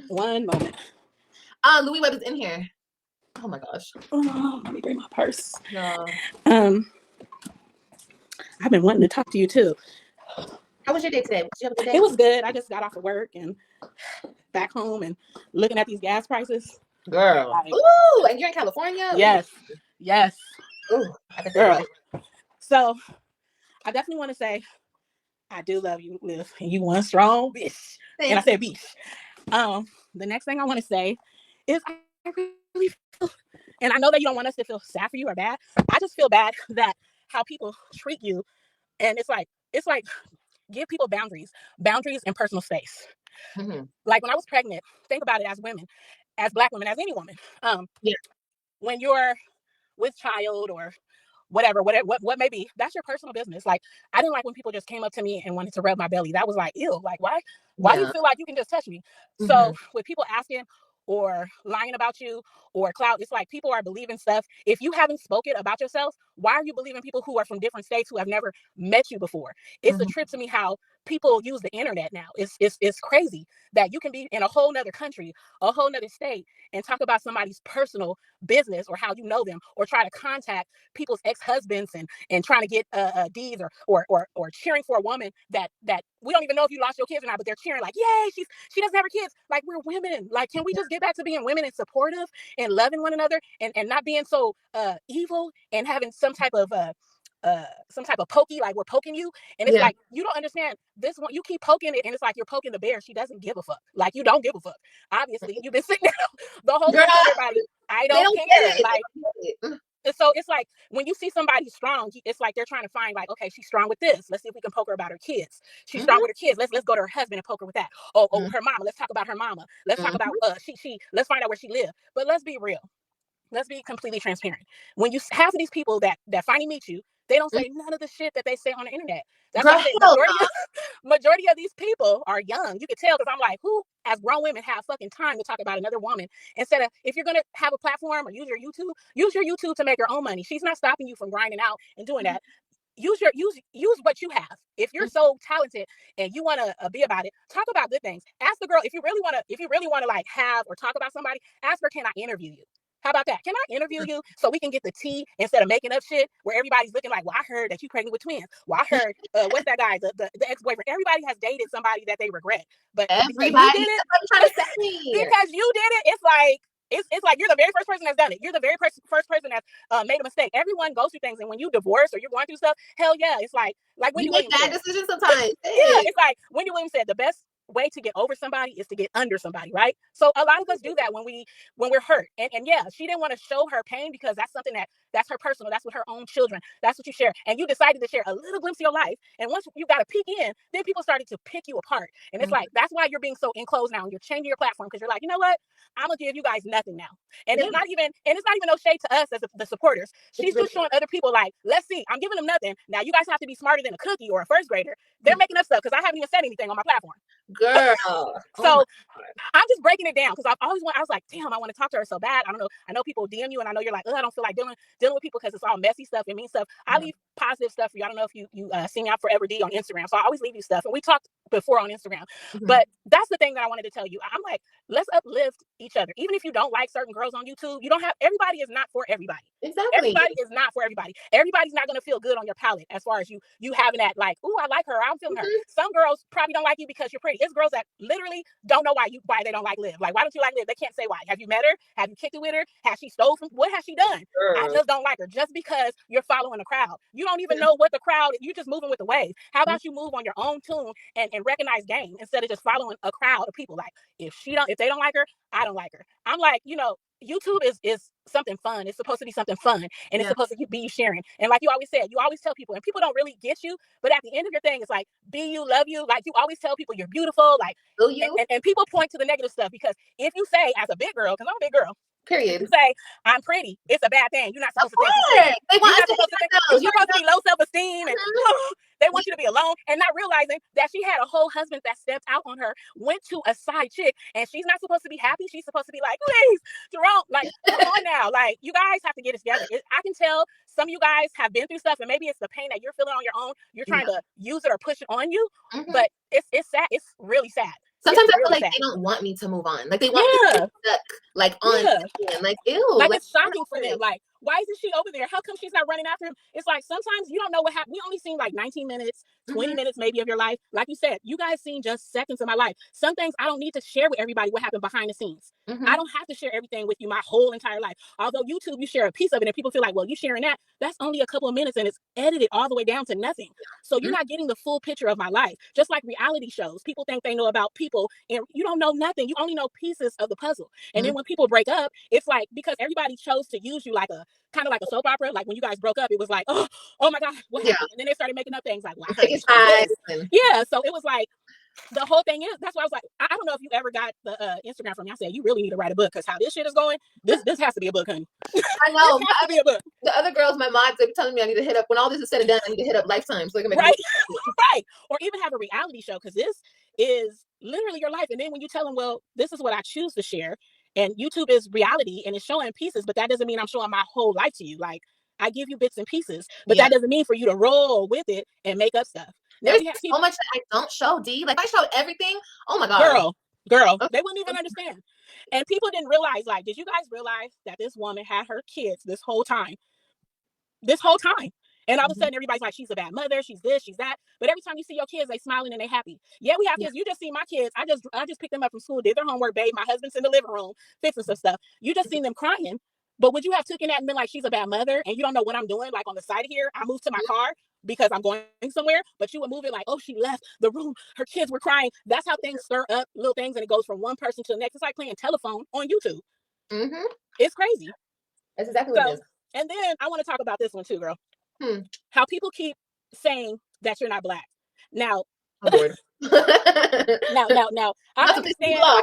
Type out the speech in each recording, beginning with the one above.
One moment. Louis Webb is in here. Oh my gosh. Oh, let me bring my purse. No. I've been wanting to talk to you too. How was your day today? Did you have a good day? It was good. I just got off of work and back home and looking at these gas prices. Girl. Like, ooh, and you're in California? Yes. Ooh. Yes. Ooh, I bet girl. So I definitely want to say I do love you, Liv, and you one strong bitch. Thanks. And I said bitch. The next thing I want to say is I really feel, and I know that you don't want us to feel sad for you or bad. I just feel bad that how people treat you, and it's like give people boundaries and personal space. Mm-hmm. Like when I was pregnant, think about it as women, as Black women, as any woman. Yeah. When you're with child or whatever, what may be, that's your personal business. Like, I didn't like when people just came up to me and wanted to rub my belly. That was like, ew, like, why do you feel like you can just touch me? Mm-hmm. So with people asking or lying about you or clout, it's like people are believing stuff. If you haven't spoken about yourself, why are you believing people who are from different states who have never met you before? It's a trip to me how people use the internet now. It's crazy that you can be in a whole nother country, a whole nother state, and talk about somebody's personal business or how you know them, or try to contact people's ex-husbands and trying to get deeds or cheering for a woman that we don't even know if you lost your kids or not, but they're cheering like, yay, she doesn't have her kids. Like, we're women. Like, can we just get back to being women and supportive and loving one another and not being so evil and having some type of pokey, like we're poking you, and it's like, you don't understand this one. You keep poking it, and it's like you're poking the bear. She doesn't give a fuck. Like, you don't give a fuck. Obviously, you've been sitting down the whole time telling everybody, I don't care. Like, so it's like when you see somebody strong, it's like they're trying to find like, okay, she's strong with this. Let's see if we can poke her about her kids. She's strong with her kids. Let's go to her husband and poke her with that. Oh, her mama. Let's talk about her mama. Let's talk about she. Let's find out where she lives. But let's be real. Let's be completely transparent. When you half of these people that finally meet you, they don't say none of the shit that they say on the internet. That's why I say majority of these people are young. You can tell, because I'm like, who as grown women have fucking time to talk about another woman? Instead of, if you're gonna have a platform or use your YouTube to make your own money. She's not stopping you from grinding out and doing that. Use what you have. If you're so talented and you want to be about it, talk about good things. Ask the girl, if you really want to like have or talk about somebody, ask her, can I interview you? How about that? Can I interview you so we can get the tea instead of making up shit where everybody's looking like, well, I heard that you pregnant with twins. Well, I heard, what's that guy, the ex-boyfriend. Everybody has dated somebody that they regret. But everybody did it, because you did it, it's like, it's like you're the very first person that's done it. You're the very first person that's made a mistake. Everyone goes through things, and when you divorce or you're going through stuff, hell yeah, it's like Wendy Williams said. You make bad decisions sometimes. Yeah, it's like Wendy Williams said, the best way to get over somebody is to get under somebody, right? So a lot of us do that when we're hurt. And yeah, she didn't want to show her pain because that's something that's her personal, that's with her own children, that's what you share. And you decided to share a little glimpse of your life. And once you got a peek in, then people started to pick you apart. And it's like, that's why you're being so enclosed now, and you're changing your platform, because you're like, you know what? I'm gonna give you guys nothing now. And it's not even no shade to us as the supporters. She's just showing other people like, let's see, I'm giving them nothing. Now you guys have to be smarter than a cookie or a first grader. They're making up stuff because I haven't even said anything on my platform. Girl. So I'm just breaking it down, because I was like, damn, I want to talk to her so bad. I don't know. I know people DM you, and I know you're like, I don't feel like dealing with people because it's all messy stuff and mean stuff. I leave positive stuff for you. I don't know if you see me out Forever D on Instagram. So I always leave you stuff. And we talked before on Instagram. But that's the thing that I wanted to tell you. I'm like, let's uplift each other. Even if you don't like certain girls on YouTube, you don't have, everybody is not for everybody. Exactly. Everybody is not for everybody. Everybody's not going to feel good on your palate as far as you having that like, ooh, I like her, I'm feeling her. Some girls probably don't like you because you're pretty. It's girls that literally don't know why they don't like Liv. Like, why don't you like Liv? They can't say why. Have you met her? Have you kicked it with her? Has she stole from? What has she done? I just don't like her. Just because you're following a crowd, you don't even know what the crowd. You're just moving with the wave. How about you move on your own tune and recognize game instead of just following a crowd of people? Like, if they don't like her, I don't like her. I'm like, YouTube is something fun. It's supposed to be something fun, and it's supposed to be sharing. And like you always said, you always tell people, and people don't really get you, but at the end of your thing, it's like, be you, love you. Like, you always tell people you're beautiful. Like, and people point to the negative stuff, because if you say, as a big girl, because I'm a big girl, period, you say I'm pretty, it's a bad thing. You're not supposed to think you're pretty. You're supposed to be low self-esteem, and they want you to be alone, and not realizing that she had a whole husband that stepped out on her, went to a side chick, and she's not supposed to be happy. She's supposed to be like, please, Jerome, like, come on now. Like, you guys have to get it together. I can tell some of you guys have been through stuff, and maybe it's the pain that you're feeling on your own. You're trying to use it or push it on you, but it's sad. It's really sad. Sometimes I feel really like sad. they don't want me to move on. Like they want me to Yeah. stay stuck, like on Yeah. and like ew, Like, like it's shocking for them. Like, why isn't she over there? How come she's not running after him? It's like sometimes you don't know what happened. We only seen like 19 minutes, 20 minutes maybe of your life. Like you said, you guys seen just seconds of my life. Some things I don't need to share with everybody what happened behind the scenes. I don't have to share everything with you my whole entire life. Although YouTube, you share a piece of it and people feel like, well, you sharing that. That's only a couple of minutes and it's edited all the way down to nothing. So you're not getting the full picture of my life. Just like reality shows, people think they know about people and you don't know nothing. You only know pieces of the puzzle. And then when people break up, it's like because everybody chose to use you like a kind of like a soap opera. Like when you guys broke up, it was like, oh my God, what happened? And then they started making up things like, well, I heard take you his stole time. this. Yeah. So it was like the whole thing is that's why I was like, I don't know if you ever got the Instagram from me. I said, you really need to write a book because how this shit is going, this has to be a book, honey. I know. This has to be a book. The other girls, my mods, they're telling me I need to hit up when all this is said and done. I need to hit up Lifetime so they can make right, a book. right, or even have a reality show because this is literally your life. And then when you tell them, well, this is what I choose to share, and YouTube is reality and it's showing pieces, but that doesn't mean I'm showing my whole life to you. Like I give you bits and pieces, but that doesn't mean for you to roll with it and make up stuff. Now There's we have so much that I don't show, D. Like I showed everything. Oh my God. Girl, they wouldn't even understand. And people didn't realize, like, did you guys realize that this woman had her kids this whole time? This whole time. And all of a sudden, everybody's like, she's a bad mother, she's this, she's that. But every time you see your kids, they smiling and they happy. Yeah, we have kids. You just see my kids. I just picked them up from school, did their homework, babe. My husband's in the living room fixing some stuff. You just seen them crying. But would you have taken that and been like, she's a bad mother, and you don't know what I'm doing? Like on the side of here, I moved to my car because I'm going somewhere, but you would move it like, oh, she left the room. Her kids were crying. That's how things stir up little things, and it goes from one person to the next. It's like playing telephone on YouTube. It's crazy. That's exactly what it is. And then I want to talk about this one too, girl. How people keep saying that you're not black. Now, now, I understand. I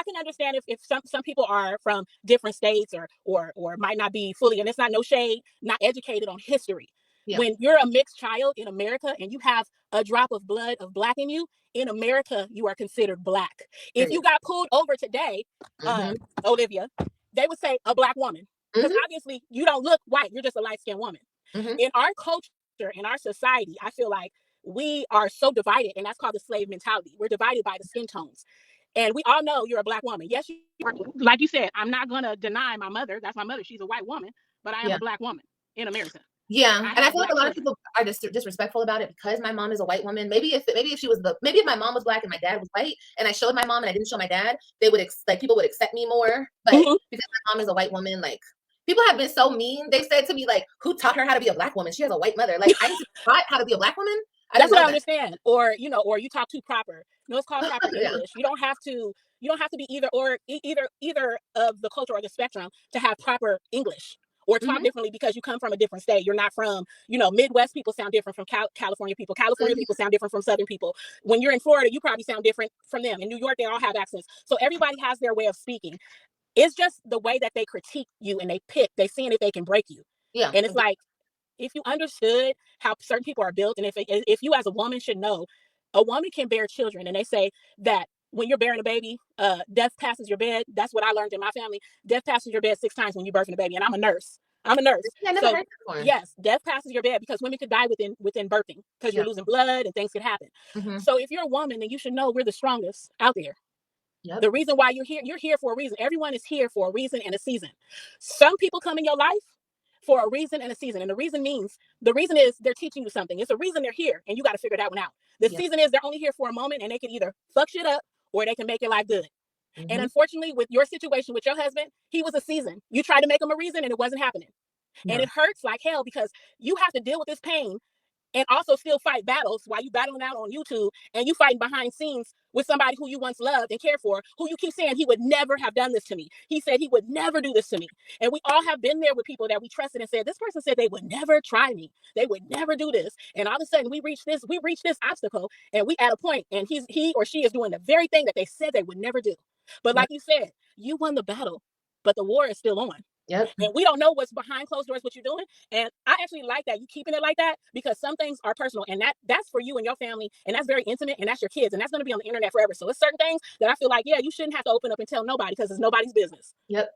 can understand if some people are from different states or might not be fully, and it's not no shade, not educated on history. When you're a mixed child in America and you have a drop of blood of black in you, in America, you are considered black. If you got pulled over today, Olivia, they would say a black woman. Because obviously you don't look white, you're just a light-skinned woman. In our culture, in our society, I feel like we are so divided, and that's called the slave mentality. We're divided by the skin tones. And we all know you're a black woman. Yes, you are. Like you said, I'm not going to deny my mother. That's my mother. She's a white woman, but I am a black woman in America. Yeah, and I feel like a lot of people are just disrespectful about it because my mom is a white woman. Maybe if she was maybe if my mom was black and my dad was white, and I showed my mom and I didn't show my dad, they would people would accept me more. But because my mom is a white woman, like people have been so mean. They said to me like, "Who taught her how to be a black woman? She has a white mother." Like I was taught how to be a black woman. That's what I understand. Or or you talk too proper. No, it's called proper English. You don't have to be either of the culture or the spectrum to have proper English or talk differently because you come from a different state. You're not from, Midwest people sound different from California people. California people sound different from Southern people. When you're in Florida, you probably sound different from them. In New York, they all have accents. So everybody has their way of speaking. It's just the way that they critique you and they seeing if they can break you. Yeah. And it's like, if you understood how certain people are built, and if you as a woman should know, a woman can bear children, and they say that when you're bearing a baby, death passes your bed. That's what I learned in my family. Death passes your bed 6 times when you're birthing a baby, and I'm a nurse. I never heard that before. Yes, death passes your bed because women could die within birthing because you're losing blood and things could happen. So if you're a woman, then you should know we're the strongest out there. The reason why you're here for a reason. Everyone is here for a reason and a season. Some people come in your life for a reason and a season. And the reason is they're teaching you something. It's a reason they're here, and you got to figure that one out. The season is they're only here for a moment, and they can either fuck shit up or they can make your life good. And unfortunately, with your situation with your husband, he was a season. You tried to make him a reason, and it wasn't happening. And it hurts like hell because you have to deal with this pain and also still fight battles while you battling out on YouTube and you fighting behind scenes with somebody who you once loved and cared for, who you keep saying he would never have done this to me. He said he would never do this to me. And we all have been there with people that we trusted and said, this person said they would never try me. They would never do this. And all of a sudden we reach this obstacle and we at a point and he or she is doing the very thing that they said they would never do. But like you said, you won the battle, but the war is still on. Yep. And we don't know what's behind closed doors, what you're doing. And I actually like that you keeping it like that because some things are personal and that's for you and your family. And that's very intimate and that's your kids. And that's going to be on the internet forever. So it's certain things that I feel like, you shouldn't have to open up and tell nobody because it's nobody's business. Yep.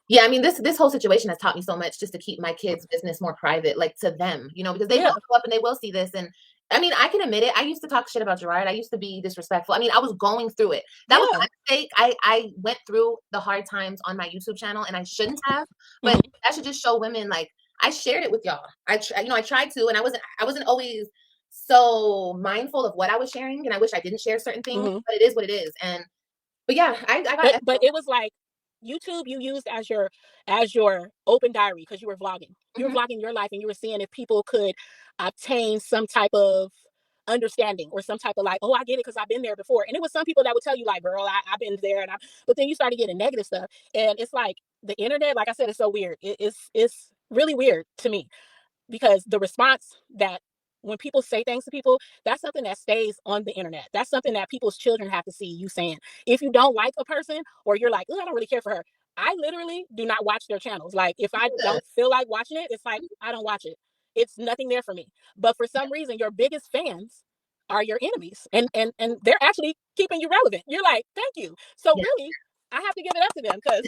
Yeah, I mean, this whole situation has taught me so much just to keep my kids' business more private, like to them, because they will grow up and they will see this. And I mean, I can admit it. I used to talk shit about Gerard. I used to be disrespectful. I mean, I was going through it. That was Yeah. my mistake. I went through the hard times on my YouTube channel, and I shouldn't have. But Mhm. that should just show women, like, I shared it with y'all. I tried to, and I wasn't always so mindful of what I was sharing, and I wish I didn't share certain things. Mhm. But it is what it is. And but yeah, I got But it was like YouTube you used as your open diary because you were vlogging. You were mhm. vlogging your life and you were seeing if people could obtain some type of understanding or some type of like, oh, I get it because I've been there before. And it was some people that would tell you like, girl, I've been there, but then you started getting negative stuff. And it's like the internet, like I said, is so weird. It's really weird to me because the response that when people say things to people, that's something that stays on the internet. That's something that people's children have to see you saying. If you don't like a person or you're like, oh, I don't really care for her, I literally do not watch their channels. Like if I Good. don't feel like watching it, it's like I don't watch it. It's nothing there for me. But for some reason, your biggest fans are your enemies, and they're actually keeping you relevant. You're like, thank you. So Yeah. really, I have to give it up to them because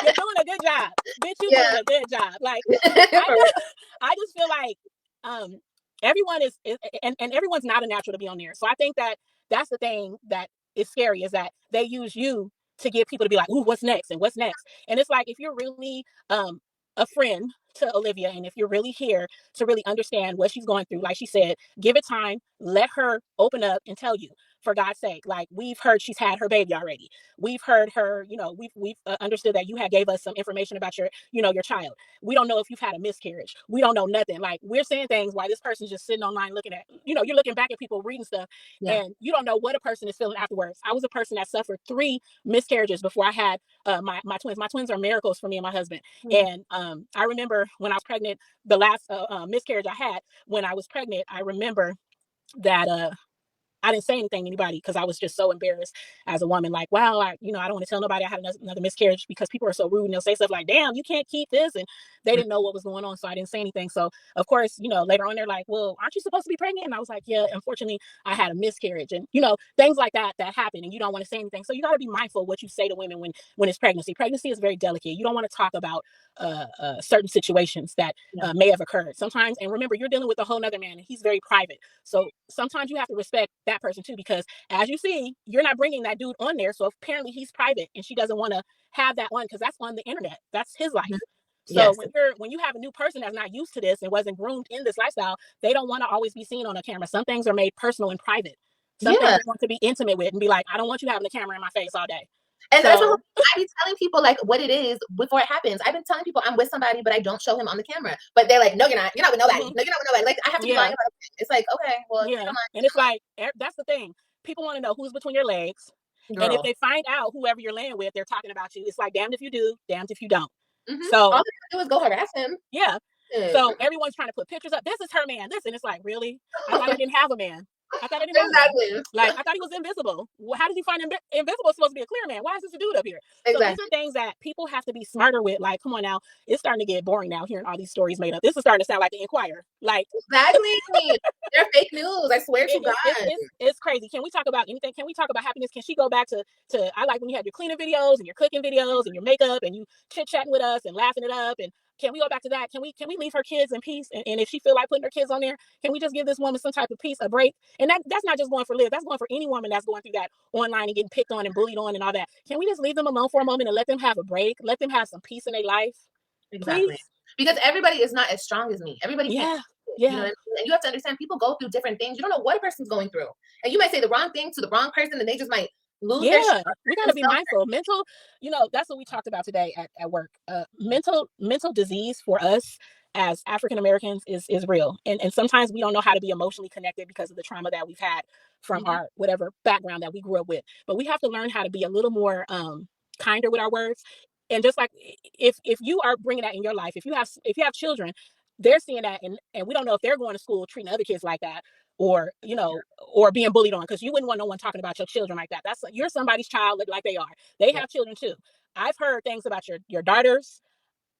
you're doing a good job, bitch. You're Yeah. doing a good job. Like I For real. just, I just feel like um everyone is and everyone's not a natural to be on there. So I think that that's the thing that is scary is that they use you to get people to be like, ooh, what's next and what's next. And it's like if you're really a friend to Olivia and if you're really here to really understand what she's going through, like she said, give it time, let her open up and tell you. For God's sake, like we've heard she's had her baby already. We've heard her, we've understood that you had gave us some information about your child. We don't know if you've had a miscarriage. We don't know nothing. Like we're saying things while this person's just sitting online looking at, you're looking back at people reading stuff Yeah. and you don't know what a person is feeling afterwards. I was a person that suffered 3 miscarriages before I had my twins. My twins are miracles for me and my husband. Mm. And I remember when I was pregnant, the last miscarriage I had when I was pregnant, I remember that I didn't say anything to anybody because I was just so embarrassed as a woman. Like, wow, I don't want to tell nobody I had another miscarriage because people are so rude and they'll say stuff like, damn, you can't keep this. And they Mm. didn't know what was going on. So I didn't say anything. So, of course, later on, they're like, well, aren't you supposed to be pregnant? And I was like, yeah, unfortunately, I had a miscarriage. And, things like that happen and you don't want to say anything. So you got to be mindful of what you say to women when it's pregnancy. Pregnancy is very delicate. You don't want to talk about certain situations that Yeah. may have occurred sometimes. And remember, you're dealing with a whole nother man and he's very private. So sometimes you have to respect that person too, because as you see, you're not bringing that dude on there. So apparently he's private and she doesn't want to have that on because that's on the internet. That's his life. Mhm. So Yes. when you have a new person that's not used to this and wasn't groomed in this lifestyle, they don't want to always be seen on a camera. Some things are made personal and private. Some things Yeah. they want to be intimate with and be like, I don't want you having a camera in my face all day. And that's what So I be telling people, like, what it is before it happens. I've been telling people I'm with somebody, but I don't show him on the camera. But they're like, no, you're not. You're not with nobody. mhm, No, you're not with nobody. Like, I have to be lying yeah, about it. It's like, okay, well, if you yeah. don't mind, And it's like that's the thing. People want to know who's between your legs. And if girl. they find out whoever you're laying with, they're talking about you. It's like damned if you do, damned if you don't. All So they have to do is go harass him. yeah. Shit. So everyone's trying to put pictures up. This is her man. This and it's like, really? I thought I didn't have a man. I thought I didn't have a man. Exactly. Like I thought he was invisible. Well, how did you find him invisible? It's supposed to be a clear man. Why is this a dude up here? So these are Exactly. things that people have to be smarter with. Like, come on now, it's starting to get boring now. Hearing all these stories made up. This is starting to sound like the Inquirer. Like Exactly. They're fake news. I swear to it, it's God. it's it's crazy. Can we talk about anything? Can we talk about happiness? Can she go back to I like when you had your cleaning videos and your cooking videos and your makeup and you chit chatting with us and laughing it up and can we go back to that? Can we leave her kids in peace? And if she feel like putting her kids on there, can we just give this woman some type of peace, a break? And that's not just going for Liv. That's going for any woman that's going through that online and getting picked on and bullied on and all that. Can we just leave them alone for a moment and let them have a break? Let them have some peace in their life, Exactly. please. Because everybody is not as strong as me. Everybody can't. Yeah, You know yeah. what I mean? And you have to understand people go through different things. You don't know what a person's going through. And you might say the wrong thing to the wrong person and they just might lose their shit Yeah, we got to be themselves. mindful. Mental, that's what we talked about today at work. Mental disease for us as African Americans is real, and sometimes we don't know how to be emotionally connected because of the trauma that we've had from Mhm. our whatever background that we grew up with. But we have to learn how to be a little more kinder with our words. And just like if you are bringing that in your life, if you have children, they're seeing that, and we don't know if they're going to school treating other kids like that or or being bullied on because you wouldn't want no one talking about your children like that. That's you're somebody's child like they are. They Yeah. have children too. I've heard things about your daughters,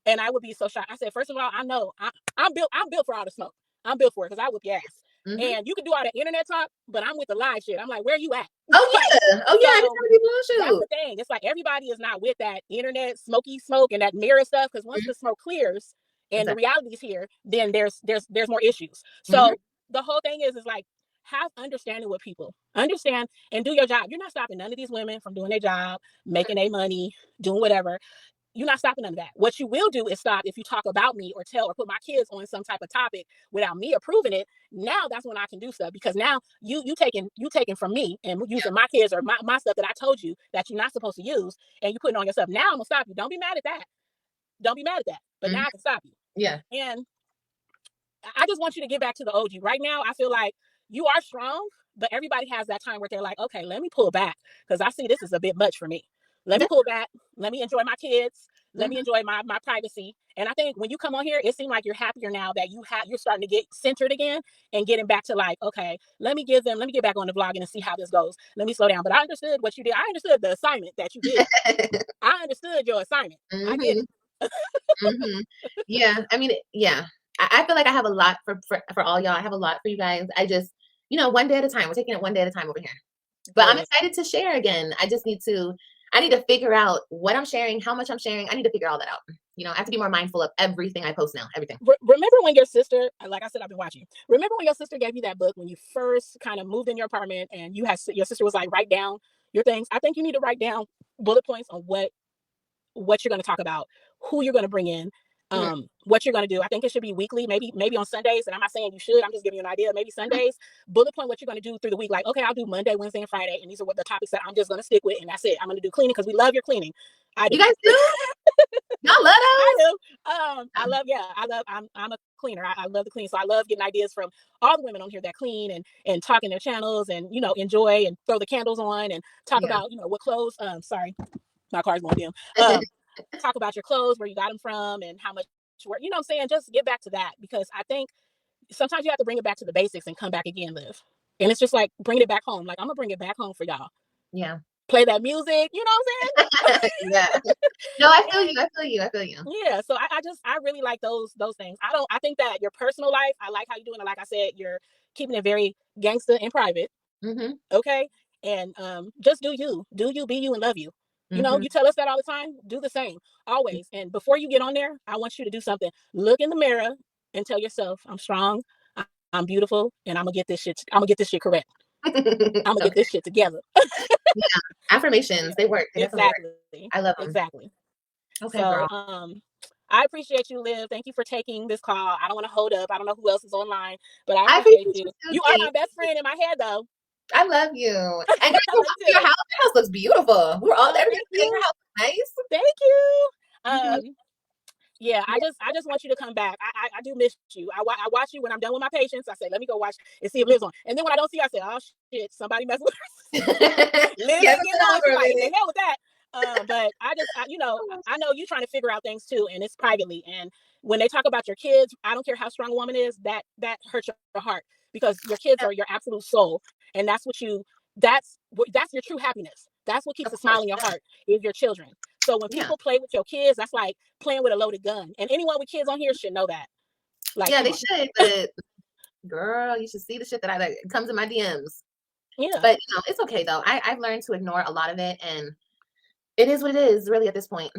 and I would be so shocked. I said, first of all, I know I'm built for all the smoke. I'm built for it because I whip your ass. Mhm. And you can do all that internet talk, but I'm with the live shit. I'm like, where you at? Oh Like, yeah. Oh yeah. I be so telling people, that's shoot. the thing. It's like everybody is not with that internet smoky smoke and that mirror stuff. Because once Mhm. the smoke clears and the Exactly. reality is here, then there's more issues. Mhm. So the whole thing is like, have understanding with people. Understand and do your job. You're not stopping none of these women from doing their job, making their money, doing whatever. You're not stopping none of that. What you will do is stop if you talk about me or tell or put my kids on some type of topic without me approving it. Now that's when I can do stuff, because now you taking from me and using my kids or my stuff that I told you that you're not supposed to use, and you putting on yourself. Now I'm gonna stop you. Don't be mad at that. Don't be mad at that. But now I can stop you. Yeah. And I just want you to get back to the OG. Right now, I feel like you are strong, but everybody has that time where they're like, okay, let me pull back, because I see this is a bit much for me. Let me pull back. Let me enjoy my kids. Let me enjoy my privacy. And I think when you come on here, it seems like you're happier now that you're starting to get centered again and getting back to like, okay, let me get back on the vlogging and see how this goes. Let me slow down. But I understood what you did. I understood the assignment that you did. I understood your assignment. I get it. Yeah. I mean, yeah. I feel like I have a lot for all y'all. I have a lot for you guys. I just, one day at a time. We're taking it one day at a time over here. But I'm excited to share again. I need to figure out what I'm sharing, how much I'm sharing. I need to figure all that out. I have to be more mindful of everything I post now, everything. Remember when your sister, like I said, I've been watching. Remember when your sister gave you that book when you first kind of moved in your apartment, and your sister was like, write down your things. I think you need to write down bullet points on what you're going to talk about, who you're going to bring in, what you're going to do. I think it should be weekly, maybe on Sundays. And I'm not saying you should. I'm just giving you an idea. Maybe Sundays, bullet point what you're going to do through the week. Like, okay, I'll do Monday, Wednesday, and Friday, and these are what the topics that I'm just going to stick with, and that's it. I'm going to do cleaning because we love your cleaning. I do. You guys do? Y'all love those? I do. I'm a cleaner. I love to clean. So I love getting ideas from all the women on here that clean and talking their channels and, enjoy and throw the candles on and talk about, what clothes. Sorry, my car's going dim. Talk about your clothes, where you got them from, and how much work. You know what I'm saying? Just get back to that, because I think sometimes you have to bring it back to the basics and come back again, Liv. And it's just like bringing it back home. Like, I'm gonna bring it back home for y'all. Yeah. Play that music. You know what I'm saying? Yeah. No, I feel you. Yeah. So I really like those things. I think that your personal life, I like how you're doing it. Like I said, you're keeping it very gangster and private. Okay. And just do you, be you, and love you. You tell us that all the time. Do the same always. And before you get on there, I want you to do something. Look in the mirror and tell yourself, I'm strong, I'm beautiful, and I'm gonna get this shit correct. I'm gonna get this shit together. Yeah. Affirmations, they work. They exactly. Work. I love them. Exactly. Okay, so, girl. I appreciate you, Liv. Thank you for taking this call. I don't want to hold up. I don't know who else is online, but I appreciate you. You are my best friend in my head, though. I love you. And girl, your house looks beautiful. We're all everything in your house is nice. Thank you. Yeah, I just want you to come back. I do miss you. I watch you when I'm done with my patients. I say, let me go watch and see if Liv's on. And then when I don't see you, I say, oh shit, somebody messed with her. Liv is getting on. She's like, the hell with that. But I know you trying to figure out things too, and it's privately. And when they talk about your kids, I don't care how strong a woman is, that hurts your heart, because your kids are your absolute soul, and that's your true happiness. That's what keeps a smile in your heart, is your children. So when people play with your kids, that's like playing with a loaded gun. And anyone with kids on here should know that. Like, yeah, they should. But girl, you should see the shit that it comes in my DMs. Yeah. But it's okay though. I've learned to ignore a lot of it, and it is what it is, really, at this point.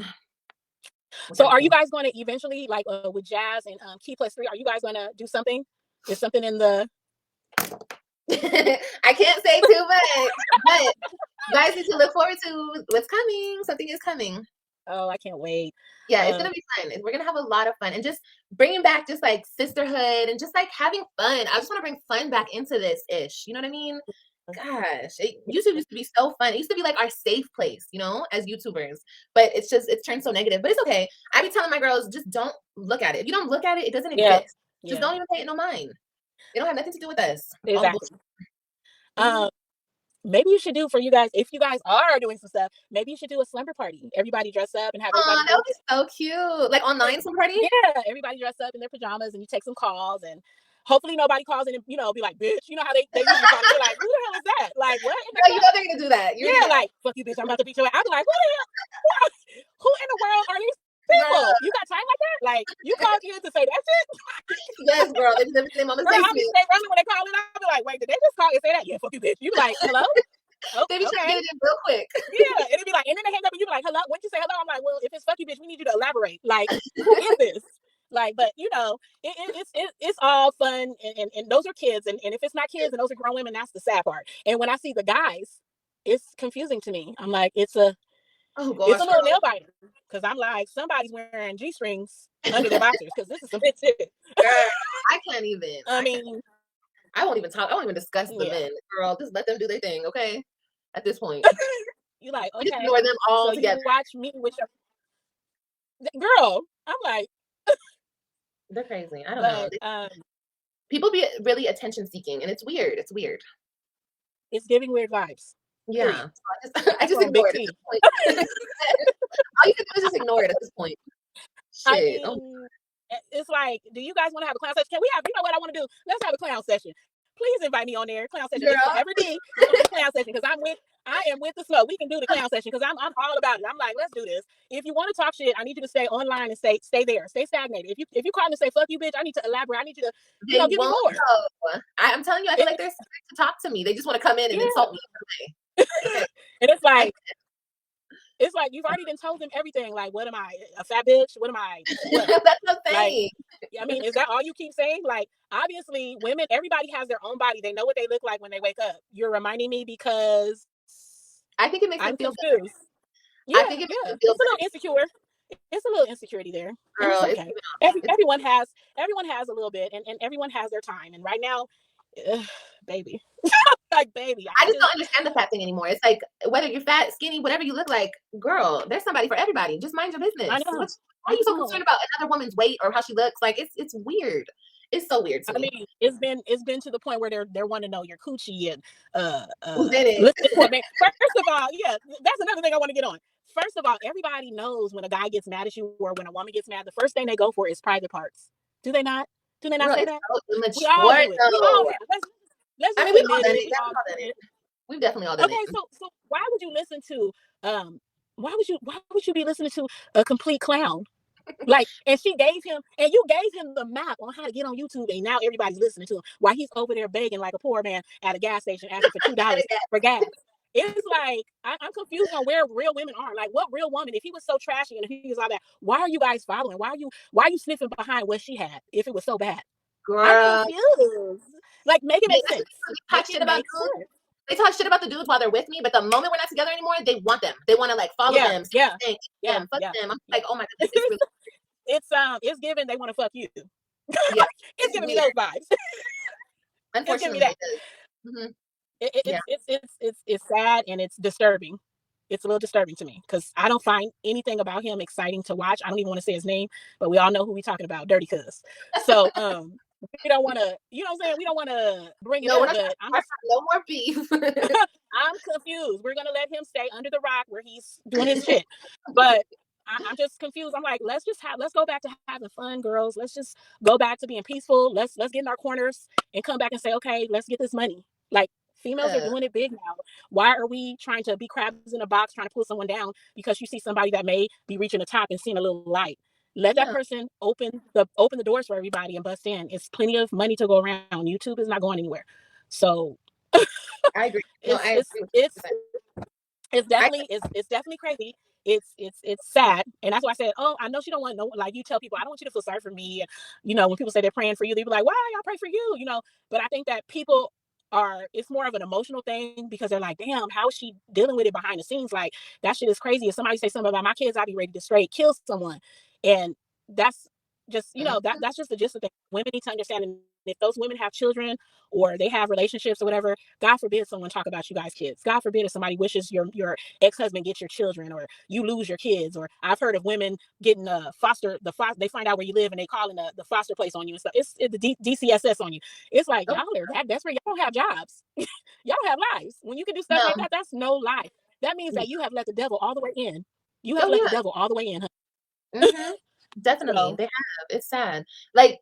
So are you guys going to eventually, like with Jazz and Key+3, are you guys going to do something? Is something in the... I can't say too much, but you guys need to look forward to what's coming. Something is coming. Oh, I can't wait. Yeah, it's gonna be fun. We're gonna have a lot of fun, and just bringing back just like sisterhood and just like having fun. I just want to bring fun back into this ish. You know what I mean? Gosh, YouTube used to be so fun. It used to be like our safe place, as YouTubers. But it's turned so negative. But it's okay. I be telling my girls, just don't look at it. If you don't look at it, it doesn't exist. Just don't even pay it no mind. It don't have nothing to do with us. Exactly. Maybe you should do, for you guys, if you guys are doing some stuff, maybe you should do a slumber party. Everybody dress up and have everybody. That would be so cute. Like online slumber party? Yeah, everybody dress up in their pajamas, and you take some calls, and hopefully nobody calls in and be like, bitch. You know how they usually call me, like, who the hell is that? Like, what? No, you know they're gonna do that. Like, fuck you, bitch, I'm about to beat your ass. I'll be like, who the hell? Who in the world are these people? You got time like that? Like, you called in to say that shit? Yes, girl. They say mama's I'll be straight running when they call in. I'll be like, wait, did they just call and say that? Yeah, fuck you, bitch. You be like, hello? They be trying to get it in real quick. Yeah, it'd be like, and then they hang up and you be like, hello? When you say hello, I'm like, well, if it's fuck you, bitch, we need you to elaborate. Like, who is this? Like, but it's all fun, and those are kids, and if it's not kids and those are grown women, that's the sad part. And when I see the guys, it's confusing to me. I'm like, it's a little nail biter, because I'm like, somebody's wearing G-strings under their boxers, because this is some big shit. Girl, I can't even. I mean, I won't even talk. I won't even discuss the men. Girl, just let them do their thing, okay? At this point, you like, okay, just ignore them all so together. you watch me with your girl. I'm like, they're crazy. I don't know. People be really attention seeking, and it's weird. It's weird. It's giving weird vibes. Yeah, so I just ignore it at this point. All you can do is just ignore it at this point. Shit. I mean, it's like, do you guys want to have a clown session? Can we have? You know what I want to do? Let's have a clown session. Please invite me on there. Clown session. Every day, clown session, because I am with the smoke. We can do the clown session, because I'm all about it. I'm like, let's do this. If you want to talk shit, I need you to stay online and stay there. Stay stagnated. If you call me and say fuck you, bitch, I need to elaborate. I need you to give me more. I'm telling you, I feel like they're scared to talk to me. They just want to come in and insult me. Okay. And it's like you've already been told them everything. Like, what am I, a fat bitch? What am I? What? That's the thing. Like, I mean, is that all you keep saying? Like, obviously, women, everybody has their own body. They know what they look like when they wake up. You're reminding me because I think it makes them feel confused. Yeah, I think it makes them feel it's a little insecure. It's a little insecurity there. Girl, it's okay. Everyone has a little bit, and everyone has their time. And right now, baby. Like, baby, I just don't understand the fat thing anymore. It's like, whether you're fat, skinny, whatever you look like, girl, there's somebody for everybody. Just mind your business. I know. Why are you so concerned about another woman's weight or how she looks? Like, it's weird. It's so weird to me. I mean, it's been to the point where they're wanting to know your coochie and who's in it. First of all, yeah, that's another thing I want to get on. First of all, everybody knows when a guy gets mad at you or when a woman gets mad, the first thing they go for is private parts. Do they not? Do they not say that? We all do it. Let's I mean, we've all done it. We've definitely all done it. Okay, so why would you listen to why would you be listening to a complete clown? Like, and you gave him the map on how to get on YouTube, and now everybody's listening to him while he's over there begging like a poor man at a gas station asking for $2 for gas. It's like, I'm confused on where real women are. Like, what real woman, if he was so trashy and if he was all that, why are you guys following? Why are you sniffing behind what she had if it was so bad? Girl, I'm confused. Like, make it make sense. They talk shit about the dudes while they're with me, but the moment we're not together anymore, they want them. They want to like follow them, fuck them. I'm like, oh my goodness, it's really it's given they want to fuck you. Yeah, it's giving me those vibes. Unfortunately, it's sad and it's disturbing. It's a little disturbing to me because I don't find anything about him exciting to watch. I don't even want to say his name, but we all know who we're talking about, Dirty Cuz. So we don't want to, you know what I'm saying? We don't want to bring it up, but no more beef. I'm confused. We're gonna let him stay under the rock where he's doing his shit. But I'm just confused. I'm like, let's go back to having fun, girls. Let's just go back to being peaceful. Let's get in our corners and come back and say, okay, let's get this money. Like, females are doing it big now. Why are we trying to be crabs in a box, trying to pull someone down because you see somebody that may be reaching the top and seeing a little light? Let that person open the doors for everybody and bust in. It's plenty of money to go around. YouTube is not going anywhere. So I agree. It's definitely crazy. It's sad, and that's why I said, oh, I know she don't want no, like, you tell people, I don't want you to feel sorry for me, and when people say they're praying for you, they be like, why y'all pray for you, but I think that people it's more of an emotional thing because they're like, damn, how is she dealing with it behind the scenes? Like, that shit is crazy. If somebody say something about my kids, I'd be ready to straight kill someone. And that's just, that's just the gist of thing. Women need to understand, and if those women have children or they have relationships or whatever, God forbid someone talk about you guys' kids. God forbid if somebody wishes your ex-husband gets your children or you lose your kids. Or I've heard of women getting they find out where you live and they calling the foster place on you and stuff. It's the DCSS on you. It's like, y'all are that desperate. Y'all don't have jobs. Y'all have lives. When you can do stuff like that, that's no life. That means that you have let the devil all the way in. You have let the devil all the way in. Mm-hmm. Definitely, they have. It's sad. Like,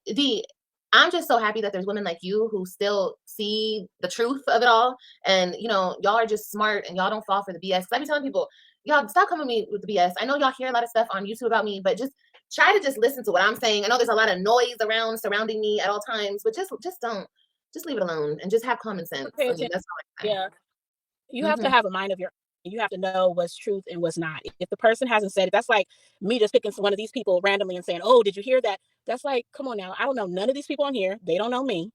I'm just so happy that there's women like you who still see the truth of it all, and y'all are just smart and y'all don't fall for the BS. I be telling people, y'all stop coming to me with the BS. I know y'all hear a lot of stuff on YouTube about me, but just try to just listen to what I'm saying. I know there's a lot of noise surrounding me at all times, but just leave it alone and just have common sense. I mean, that's all I can say. Yeah, you have to have a mind of your. you have to know what's truth and what's not. If the person hasn't said it, that's like me just picking one of these people randomly and saying, "Oh, did you hear that?" That's like, come on now. I don't know none of these people on here. They don't know me.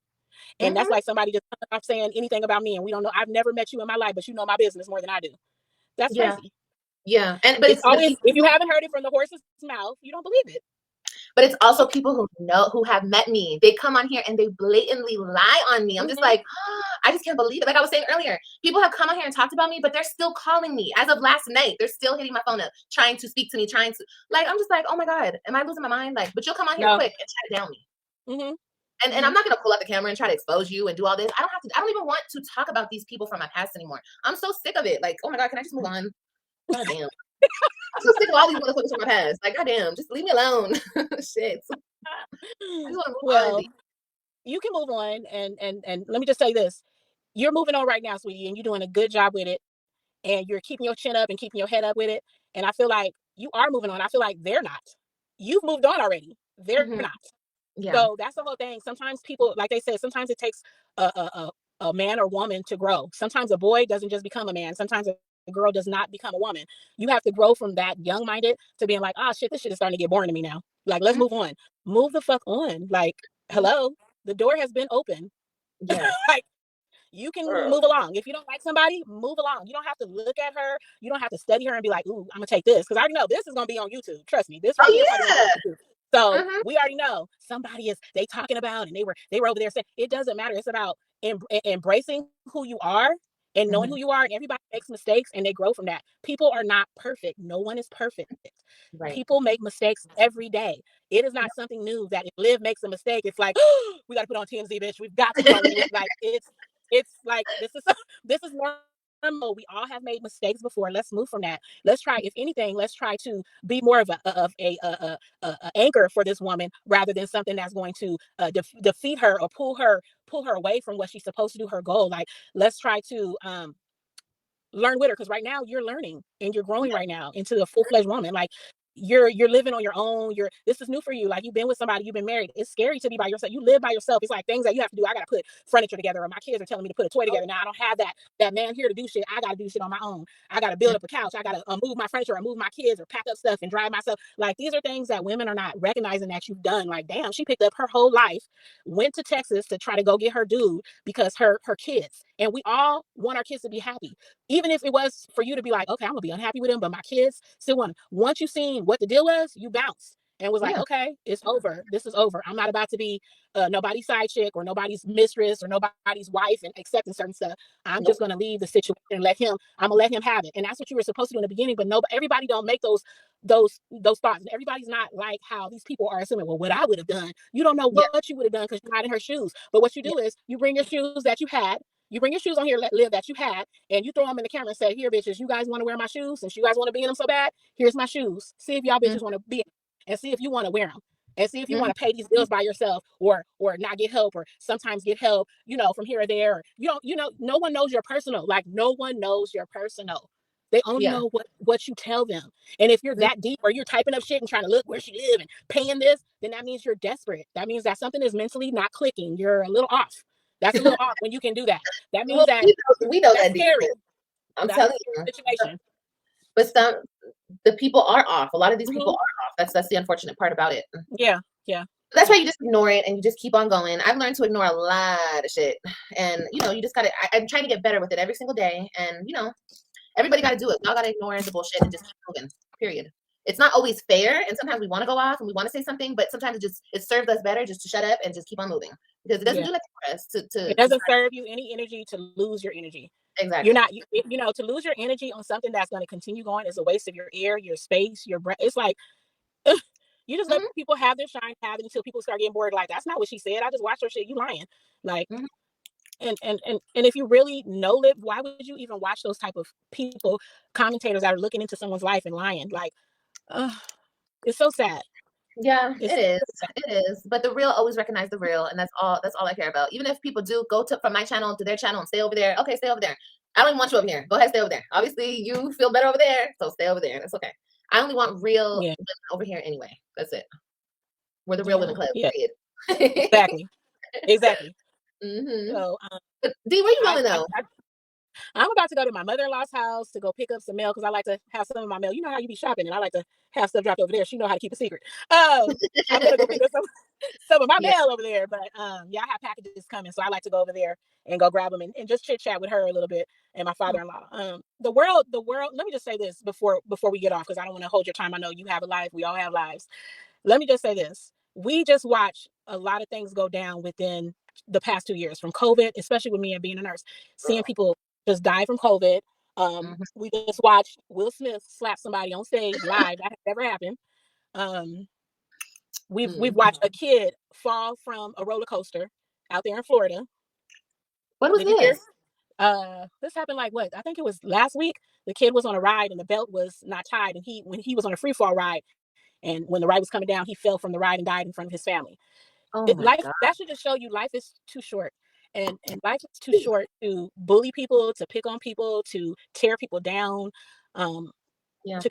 And that's Mm-hmm. like somebody just coming off saying anything about me, and we don't know. I've never met you in my life, but you know my business more than I do. That's Yeah. crazy. Yeah. And but It's it's always, if you haven't heard it from the horse's mouth, you don't believe it. but it's also people who know, who have met me. They come on here and they blatantly lie on me. I'm just like, I just can't believe it. Like I was saying earlier, people have come on here and talked about me, but they're still calling me. As of last night, they're still hitting my phone up, trying to speak to me, trying to, like, I'm just like, oh my God, am I losing my mind? Like, but you'll come on here No. quick and try to down me. Mm-hmm. And I'm not gonna pull out the camera and try to expose you and do all this. I don't have to. I don't even want to talk about these people from my past anymore. I'm so sick of it. Like, oh my God, can I just move on? God damn. I'm so sick of all these motherfuckers from my past. Like, goddamn, just leave me alone. Shit. I just want to move on. Well, you can move on, and let me just say this: you're moving on right now, sweetie, and you're doing a good job with it, and you're keeping your chin up and keeping your head up with it. And I feel like you are moving on. I feel like they're not. You've moved on already. They're Mm-hmm. not. Yeah. So that's the whole thing. Sometimes people, like they said, sometimes it takes a man or woman to grow. Sometimes a boy doesn't just become a man. Sometimes a girl does not become a woman. You have to grow from that young minded to being like, oh shit, this shit is starting to get boring to me now. Like, let's Mm-hmm. move on. Move the fuck on. Like, hello, the door has been open. Yeah. Like, you can move along. If you don't like somebody, move along. You don't have to look at her. You don't have to study her and be like, ooh, I'm gonna take this. Because I already know this is gonna be on YouTube. Trust me, this right Oh here is probably gonna be on yeah. YouTube. So Mm-hmm. we already know somebody is they talking about, and they were over there saying it doesn't matter. It's about embracing who you are and knowing Mm-hmm. who you are. And everybody makes mistakes and they grow from that. People are not perfect. No one is perfect. Right. People make mistakes every day. It is not something new that if Liv makes a mistake, it's like, oh, we got to put on TMZ, bitch. We've got to show Liv. Like it's like this is normal. We all have made mistakes before. Let's move from that. Let's try, if anything, let's try to be more of a anchor for this woman rather than something that's going to defeat her or pull her away from what she's supposed to do, her goal. Like, let's try to learn with her, because right now you're learning and you're growing right now into a full-fledged woman. Like, you're living on your own. This is new for you. Like, you've been with somebody, you've been married. It's scary to be by yourself. You live by yourself. It's like things that you have to do. I gotta put furniture together, or my kids are telling me to put a toy together. Now I don't have that man here to do shit. I gotta do shit on my own. I gotta build up a couch. I gotta move my furniture or move my kids or pack up stuff and drive myself. Like, these are things that women are not recognizing that you've done. Like, damn, she picked up her whole life, went to Texas to try to go get her dude because her kids, and we all want our kids to be happy. Even if it was for you to be like, okay, I'm gonna be unhappy with him, but my kids still want him. Once you seen what the deal was, you bounced and was like, Yeah. okay, it's over. This is over. I'm not about to be nobody's side chick or nobody's mistress or nobody's wife and accepting certain stuff. I'm just Nope. gonna leave the situation and I'm gonna let him have it. And that's what you were supposed to do in the beginning. But no, everybody don't make those thoughts. And everybody's not like how these people are assuming, well, what I would have done. You don't know Yeah. what you would have done because you're not in her shoes. But what you Yeah. do is you bring your shoes that you had. You bring your shoes on here, Liv, that you had, and you throw them in the camera and say, here, bitches, you guys want to wear my shoes? Since you guys want to be in them so bad, here's my shoes. See if y'all Mm-hmm. bitches want to be in them, and see if you want to wear them. And see if you Mm-hmm. want to pay these bills by yourself, or not get help, or sometimes get help, from here or there. Or, no one knows your personal. Like, no one knows your personal. They only Yeah. know what you tell them. And if you're Mm-hmm. that deep, or you're typing up shit and trying to look where she live and paying this, then that means you're desperate. That means that something is mentally not clicking. You're a little off. That's a little off when you can do that. That means Well, that we know that's that deep. scary. I'm That's a telling scary you. situation. But the people are off. A lot of these people Hmm. are off. That's the unfortunate part about it. Yeah, yeah, That's why you just ignore it and you just keep on going. I've learned to ignore a lot of shit, and you just gotta. I'm trying to get better with it every single day, and everybody gotta do it. We all gotta ignore the bullshit and just keep moving. Period. It's not always fair, and sometimes we want to go off and we want to say something, but sometimes it serves us better just to shut up and just keep on moving because it doesn't yeah. do nothing for us It to doesn't serve you any energy to lose your energy. You're exactly. not, to lose your energy on something that's going to continue going is a waste of your air, your space, your breath. It's like, you just let Hmm. people have their shine, have it until people start getting bored. Like, that's not what she said. I just watched her shit. You lying. Like, Hmm. and if you really know Liv, why would you even watch those type of people, commentators that are looking into someone's life and lying? Like, it's so sad. Yeah, It's it so is. sad. It is. But the real always recognize the real, and that's all. That's all I care about. Even if people do go to from my channel to their channel and stay over there, okay, stay over there. I don't even want you over here. Go ahead, stay over there. Obviously, you feel better over there, so stay over there. That's okay. I only want real Yeah, women over here anyway. That's it. We're the real yeah, women club. yeah. Period. Exactly, exactly. Hmm. So, But D, where you I, going I, though? I I'm about to go to my mother-in-law's house to go pick up some mail because I like to have some of my mail. You know how you be shopping, and I like to have stuff dropped over there. She know how to keep a secret. I'm gonna go pick up some of my Yeah. mail over there. But yeah, I have packages coming, so I like to go over there and go grab them and just chit chat with her a little bit and my father-in-law. The world. Let me just say this before we get off because I don't want to hold your time. I know you have a life. We all have lives. Let me just say this. We just watched a lot of things go down within the past 2 years from COVID, especially with me and being a nurse, seeing Girl. people just die from COVID. Mhm. We just watched Will Smith slap somebody on stage live. That has never happened. Um, we've Mm. watched a kid fall from a roller coaster out there in Florida. When was Did you hear? this? This happened like what? I think it was last week. The kid was on a ride and the belt was not tied, and when he was on a free fall ride, and when the ride was coming down, he fell from the ride and died in front of his family. Oh my Life, God. that should just show you life is too short, and life is too short to bully people, to pick on people, to tear people down, um, Yeah. to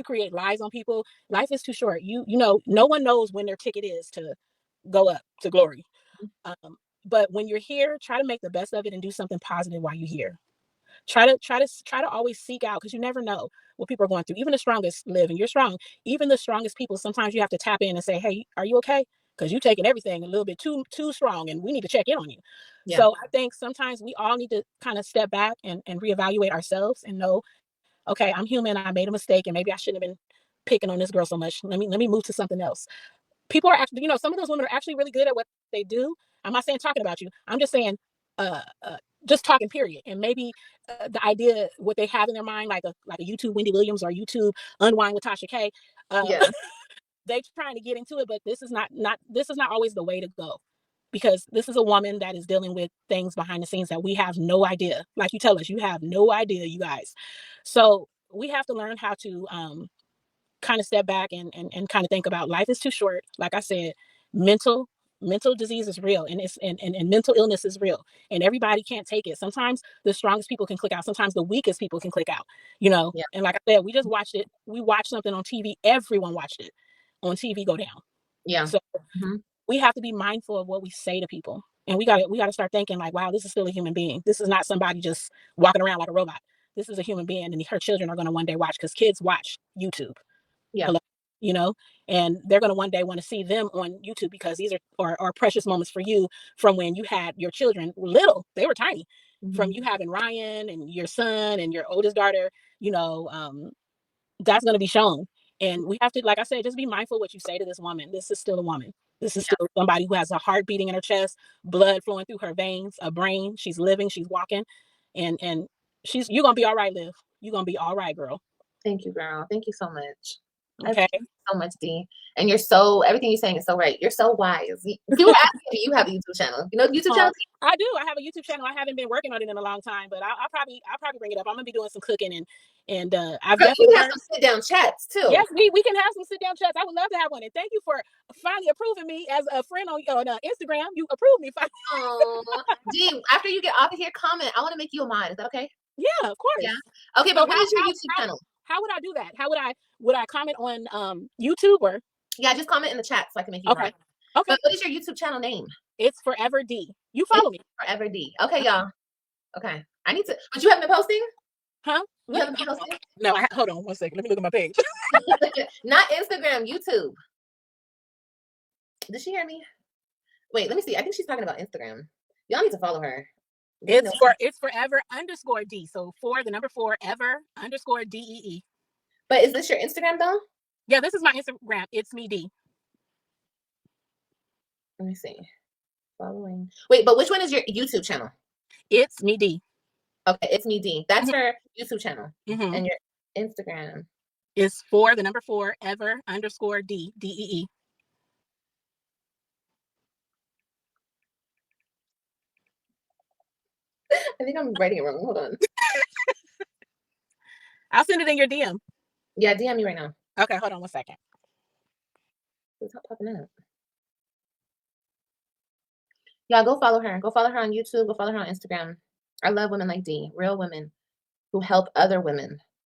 create lies on people. Life is too short. You know, no one knows when their ticket is to go up to glory. But when you're here, try to make the best of it and do something positive while you're here. Try to always seek out because you never know what people are going through. Even the strongest live, and you're strong. Even the strongest people, sometimes you have to tap in and say, "Hey, are you okay?" Because you're taking everything a little bit too strong, and we need to check in on you. Yeah. So I think sometimes we all need to kind of step back and reevaluate ourselves and know, okay, I'm human. I made a mistake, and maybe I shouldn't have been picking on this girl so much. Let me move to something else. People are actually, some of those women are actually really good at what they do. I'm not saying talking about you. I'm just saying, uh, uh just talking period. And maybe the idea, what they have in their mind, like a YouTube Wendy Williams or YouTube Unwind with Tasha K. Yeah. They trying to get into it, but this is not always the way to go, because this is a woman that is dealing with things behind the scenes that we have no idea. Like you tell us, you have no idea, you guys. So we have to learn how to kind of step back and kind of think about life is too short. Like I said, mental mental disease is real, and and mental illness is real, and everybody can't take it. Sometimes the strongest people can click out, sometimes the weakest people can click out. Yeah. And like I said, we just watched it. We watched something on TV. Everyone watched it on TV go down. Yeah. So Mhm. we have to be mindful of what we say to people, and we got to start thinking like, wow, this is still a human being. This is not somebody just walking around like a robot. This is a human being, and her children are going to one day watch, because kids watch YouTube. Yeah. Hello, you know, and they're going to one day want to see them on YouTube, because these are precious moments for you, from when you had your children little. They were tiny, from Mhm. you having Ryan and your son and your oldest daughter. you know um that's going to be shown. And we have to, like I said, just be mindful what you say to this woman. This is still a woman. This is Yeah. still somebody who has a heart beating in her chest, blood flowing through her veins, a brain. She's living, she's walking, and you're going to be all right, Liv. You're going to be all right, girl. Thank you, girl. Thank you so much. I Okay. appreciate you so much, D. And everything you're saying is so right. You're so wise. People are asking me, you have a YouTube channel. You know the YouTube channel? I do. I have a YouTube channel. I haven't been working on it in a long time, but I'll probably bring it up. I'm gonna be doing some cooking, and I've Girl, you definitely have learned. some sit down chats too. Yes, we can have some sit down chats. I would love to have one. And thank you for finally approving me as a friend on Instagram. You approved me. Oh, D, after you get off of here, comment. I want to make you a mod. Is that okay? Yeah, of Yeah. course. Okay, So but what is your YouTube channel? how would I do that? How would I comment on YouTube or? Yeah, just comment in the chat so I can make you a mod. Okay, okay. But what is your YouTube channel name? It's Forever D. You It's follow me, Forever D. Okay, y'all. Okay. I need to, but you haven't been posting? huh? You Let me haven't been posting? no. Hold on one second. Let me look at my page. Not Instagram, YouTube. Did she hear me? Wait, let me see. I think she's talking about Instagram. Y'all need to follow her. D knows. It's Forever underscore D. So the number 4 ever underscore DEE. But is this your Instagram though? Yeah, this is my Instagram. It's me D. Let me see. Following. Wait, but which one is your YouTube channel? It's me D. Okay, it's me, D. That's Mhm, her YouTube channel. mhm. And your Instagram. It's the number 4 ever underscore DEE. I think I'm writing it wrong. Hold on. I'll send it in your DM. Yeah, DM me right now. Okay, hold on one second. It's not popping up. Yeah, go follow her. Go follow her on YouTube. Go follow her on Instagram. I love women like D, real women who help other women.